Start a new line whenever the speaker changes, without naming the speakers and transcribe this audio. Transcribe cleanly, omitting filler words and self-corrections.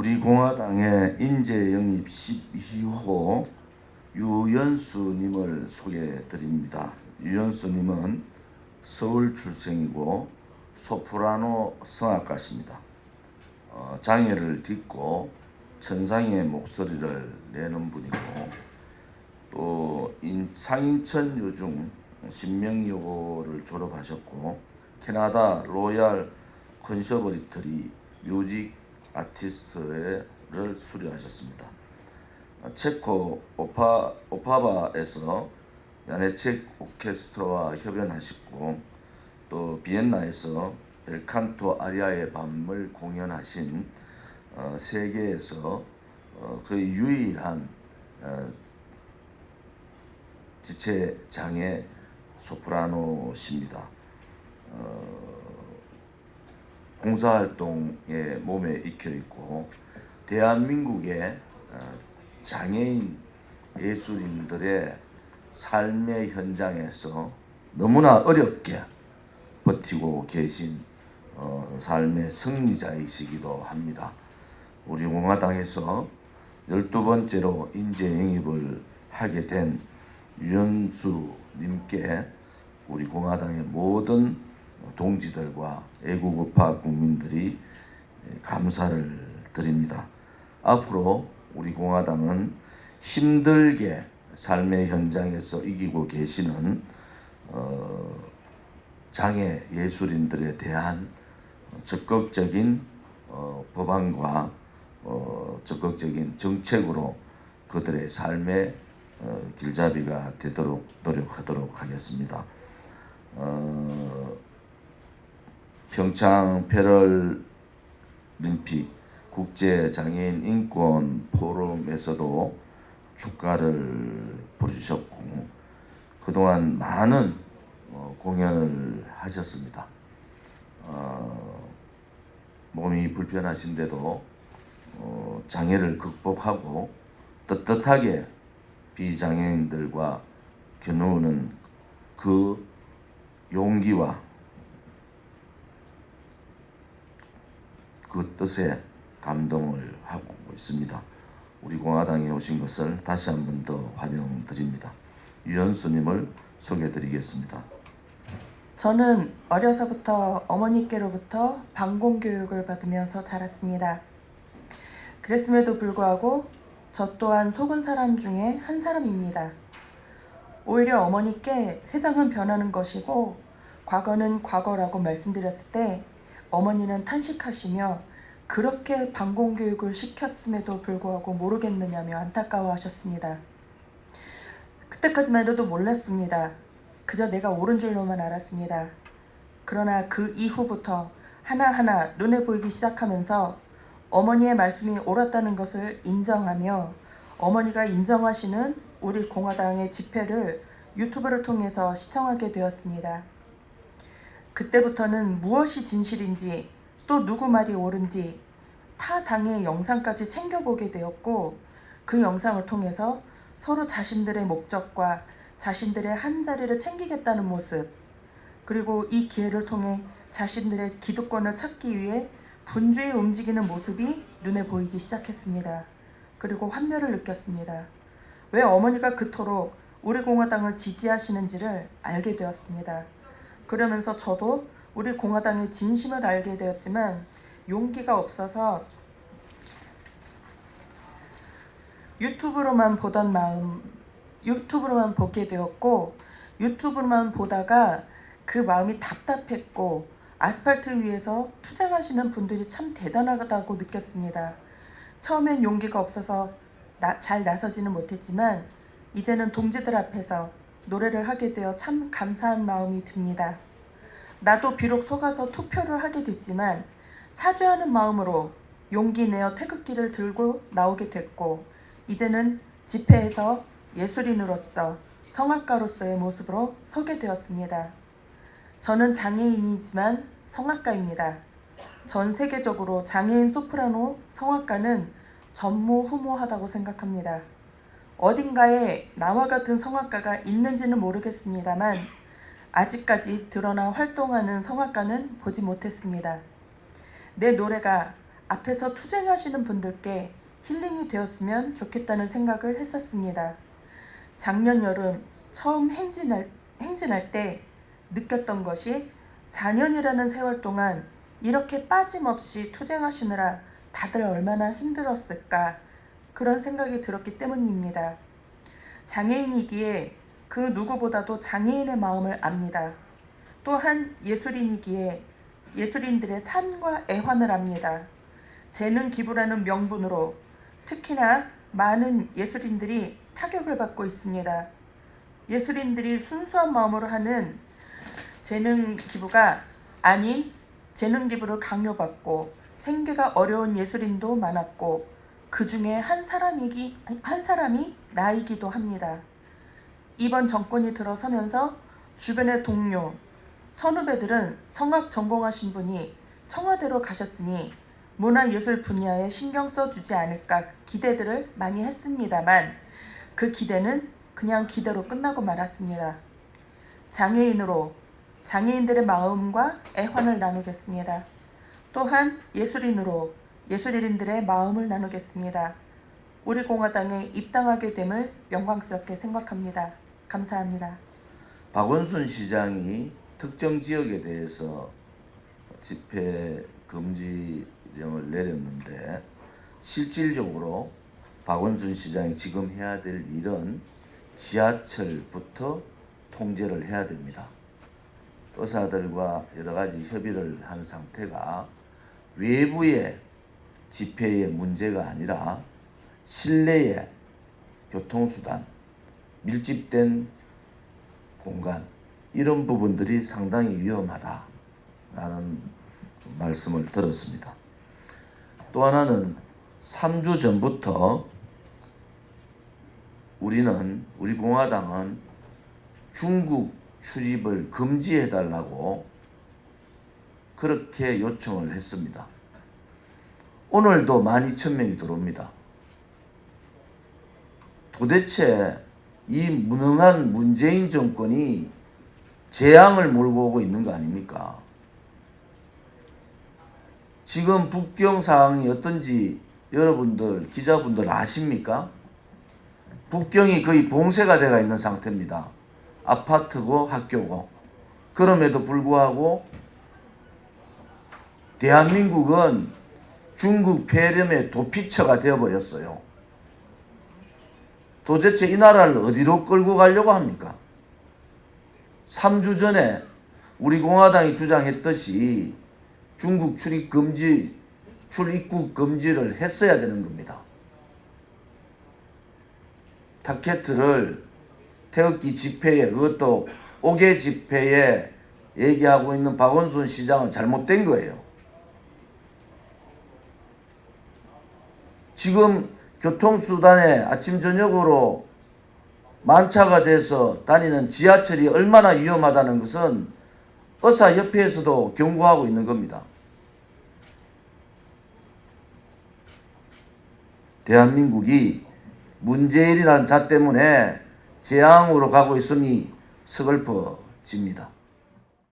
우리 공화당의 인재 영입 12호 유연수님을 소개해드립니다. 유연수님은 서울 출생이고 소프라노 성악가십니다. 장애를 딛고 천상의 목소리를 내는 분이고 또 상인천 여중 신명여고를 졸업하셨고 캐나다 로얄 컨서버리터리 뮤직 아티스트를 수료하셨습니다. 체코 오파바에서 야네책 오케스트라와 협연하셨고 또 비엔나에서 벨칸토 아리아의 밤을 공연하신 세계에서 거의 유일한 지체장애 소프라노십니다. 봉사활동에 몸에 익혀있고 대한민국의 장애인 예술인들의 삶의 현장에서 너무나 어렵게 버티고 계신 삶의 승리자이시기도 합니다. 우리 공화당에서 12번째로 인재 영입을 하게 된 유연수님께 우리 공화당의 모든 동지들과 애국우파 국민들이 감사를 드립니다. 앞으로 우리 공화당은 힘들게 삶의 현장에서 이기고 계시는 장애 예술인들에 대한 적극적인 법안과 적극적인 정책으로 그들의 삶의 길잡이가 되도록 노력하도록 하겠습니다. 평창 패럴림픽 국제장애인 인권 포럼에서도 축가를 부르셨고 그동안 많은 공연을 하셨습니다. 몸이 불편하신데도 장애를 극복하고 떳떳하게 비장애인들과 겨누는 그 용기와 그 뜻에 감동을 하고 있습니다. 우리 공화당에 오신 것을 다시 한 번 더 환영드립니다. 유연수님을 소개해드리겠습니다.
저는 어려서부터 어머니께로부터 방공교육을 받으면서 자랐습니다. 그랬음에도 불구하고 저 또한 속은 사람 중에 한 사람입니다. 오히려 어머니께 세상은 변하는 것이고 과거는 과거라고 말씀드렸을 때 어머니는 탄식하시며 그렇게 방공교육을 시켰음에도 불구하고 모르겠느냐며 안타까워하셨습니다. 그때까지만 해도 몰랐습니다. 그저 내가 옳은 줄로만 알았습니다. 그러나 그 이후부터 하나하나 눈에 보이기 시작하면서 어머니의 말씀이 옳았다는 것을 인정하며 어머니가 인정하시는 우리 공화당의 집회를 유튜브를 통해서 시청하게 되었습니다. 그때부터는 무엇이 진실인지 또 누구 말이 옳은지 타 당의 영상까지 챙겨보게 되었고 그 영상을 통해서 서로 자신들의 목적과 자신들의 한자리를 챙기겠다는 모습 그리고 이 기회를 통해 자신들의 기득권을 찾기 위해 분주히 움직이는 모습이 눈에 보이기 시작했습니다. 그리고 환멸을 느꼈습니다. 왜 어머니가 그토록 우리 공화당을 지지하시는지를 알게 되었습니다. 그러면서 저도 우리 공화당의 진심을 알게 되었지만 용기가 없어서 유튜브로만 보게 되었고 유튜브로만 보다가 그 마음이 답답했고 아스팔트 위에서 투쟁하시는 분들이 참 대단하다고 느꼈습니다. 처음엔 용기가 없어서 잘 나서지는 못했지만 이제는 동지들 앞에서 노래를 하게 되어 참 감사한 마음이 듭니다. 나도 비록 속아서 투표를 하게 됐지만 사죄하는 마음으로 용기 내어 태극기를 들고 나오게 됐고 이제는 집회에서 예술인으로서 성악가로서의 모습으로 서게 되었습니다. 저는 장애인이지만 성악가입니다. 전 세계적으로 장애인 소프라노 성악가는 전무후무하다고 생각합니다. 어딘가에 나와 같은 성악가가 있는지는 모르겠습니다만 아직까지 드러나 활동하는 성악가는 보지 못했습니다. 내 노래가 앞에서 투쟁하시는 분들께 힐링이 되었으면 좋겠다는 생각을 했었습니다. 작년 여름 처음 행진할 때 느꼈던 것이 4년이라는 세월 동안 이렇게 빠짐없이 투쟁하시느라 다들 얼마나 힘들었을까 그런 생각이 들었기 때문입니다. 장애인이기에 그 누구보다도 장애인의 마음을 압니다. 또한 예술인이기에 예술인들의 삶과 애환을 압니다. 재능 기부라는 명분으로 특히나 많은 예술인들이 타격을 받고 있습니다. 예술인들이 순수한 마음으로 하는 재능 기부가 아닌 재능 기부를 강요받고 생계가 어려운 예술인도 많았고 그 중에 한 사람이 나이기도 합니다. 이번 정권이 들어서면서 주변의 동료, 선후배들은 성악 전공하신 분이 청와대로 가셨으니 문화예술 분야에 신경 써주지 않을까 기대들을 많이 했습니다만 그 기대는 그냥 기대로 끝나고 말았습니다. 장애인으로 장애인들의 마음과 애환을 나누겠습니다. 또한 예술인으로 예술인들의 마음을 나누겠습니다. 우리 공화당에 입당하게 됨을 영광스럽게 생각합니다. 감사합니다.
박원순 시장이 특정 지역에 대해서 집회 금지령을 내렸는데 실질적으로 박원순 시장이 지금 해야 될 일은 지하철부터 통제를 해야 됩니다. 의사들과 여러 가지 협의를 한 상태가 외부의 집회의 문제가 아니라 실내의 교통수단, 밀집된 공간 이런 부분들이 상당히 위험하다라는 말씀을 들었습니다. 또 하나는 3주 전부터 우리 공화당은 중국 출입을 금지해달라고 그렇게 요청을 했습니다. 오늘도 12,000명이 들어옵니다. 도대체 이 무능한 문재인 정권이 재앙을 몰고 오고 있는 거 아닙니까? 지금 북경 상황이 어떤지 여러분들 기자분들 아십니까? 북경이 거의 봉쇄가 되어 있는 상태입니다. 아파트고 학교고. 그럼에도 불구하고 대한민국은 중국 폐렴의 도피처가 되어버렸어요. 도대체 이 나라를 어디로 끌고 가려고 합니까? 3주 전에 우리 공화당이 주장했듯이 중국 출입국 금지를 했어야 되는 겁니다. 타켓을 태극기 집회에 그것도 5개 집회에 얘기하고 있는 박원순 시장은 잘못된 거예요. 지금 교통수단에 아침 저녁으로 만차가 돼서 다니는 지하철이 얼마나 위험하다는 것은 의사협회에서도 경고하고 있는 겁니다. 대한민국이 문재인이라는 자 때문에 재앙으로 가고 있음이 서글퍼집니다.